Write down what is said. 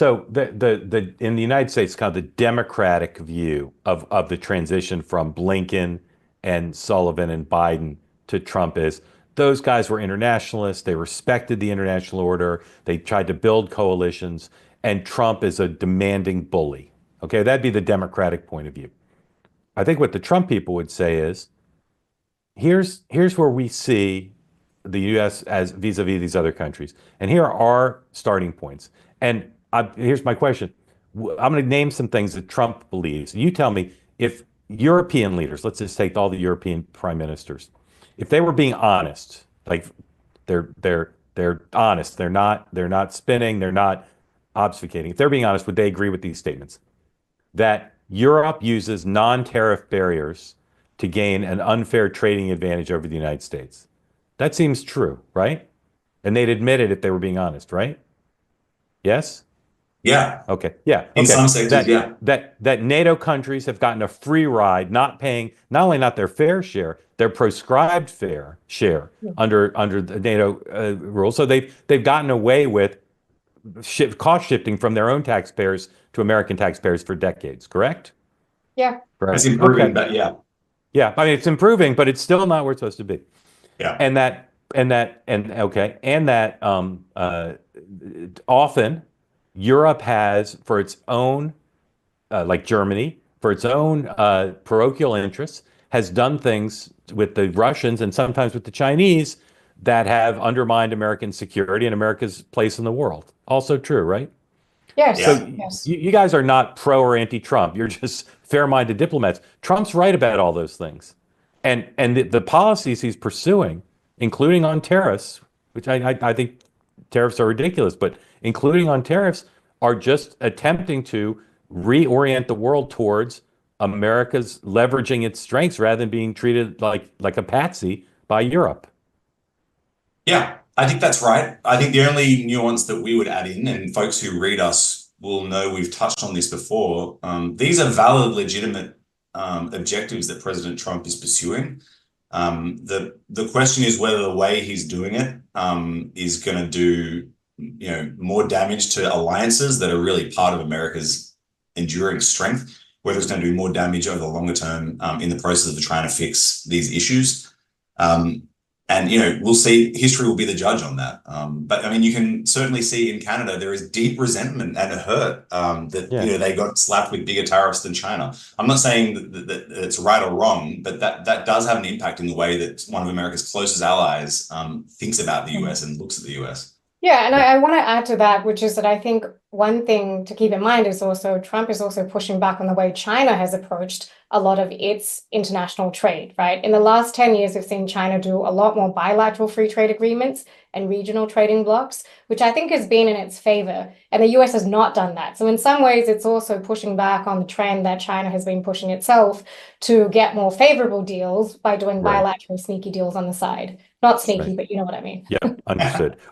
So the in the United States, kind of the Democratic view of the transition from Blinken and Sullivan and Biden to Trump is those guys were internationalists. They respected the international order. They tried to build coalitions, and Trump is a demanding bully. Okay, that'd be the Democratic point of view. I think what the Trump people would say is here's where we see the U.S. as vis-a-vis these other countries, and here are our starting points. And here's my question: I'm going to name some things that Trump believes. You tell me if European leaders, let's just take all the European prime ministers, if they were being honest, like they're honest, they're not spinning, they're not obfuscating. If they're being honest, would they agree with these statements? That Europe uses non-tariff barriers to gain an unfair trading advantage over the United States. That seems true, right? And they'd admit it if they were being honest, right? Yes? Yeah. Okay. Yeah. In Okay. some sectors, yeah. That NATO countries have gotten a free ride, not paying not only not their fair share, their prescribed fair share under the NATO rules. So they've gotten away with cost shifting from their own taxpayers to American taxpayers for decades, correct? Yeah. It's Correct. improving, Okay. but yeah. Yeah. I mean, it's improving, but it's still not where it's supposed to be. Yeah. And often Europe has, for its own, like Germany, for its own parochial interests, has done things with the Russians and sometimes with the Chinese that have undermined American security and America's place in the world. Also true, right? Yes. So Yeah. Yes. you guys are not pro or anti-Trump. You're just fair-minded diplomats. Trump's right about all those things. And the policies he's pursuing, including on tariffs, which I think tariffs are ridiculous, but including on tariffs, are just attempting to reorient the world towards America's leveraging its strengths rather than being treated like a patsy by Europe. Yeah, I think that's right. I think the only nuance that we would add in, and folks who read us will know we've touched on this before, these are valid, legitimate objectives that President Trump is pursuing. The question is whether the way he's doing it is going to do more damage to alliances that are really part of America's enduring strength, whether it's going to do more damage over the longer term in the process of trying to fix these issues. And we'll see. History will be the judge on that. But I mean, you can certainly see in Canada there is deep resentment and hurt that Yeah. they got slapped with bigger tariffs than China. I'm not saying that it's right or wrong, but that does have an impact in the way that one of America's closest allies thinks about the US and looks at the US. Yeah, and I want to add to that, which is that I think one thing to keep in mind is also Trump is also pushing back on the way China has approached a lot of its international trade, right? In the last 10 years, we've seen China do a lot more bilateral free trade agreements and regional trading blocs, which I think has been in its favor. And the US has not done that. So in some ways, it's also pushing back on the trend that China has been pushing itself to get more favorable deals by doing Right. bilateral sneaky deals on the side. Not sneaky, Right. but you know what I mean. Yeah, understood.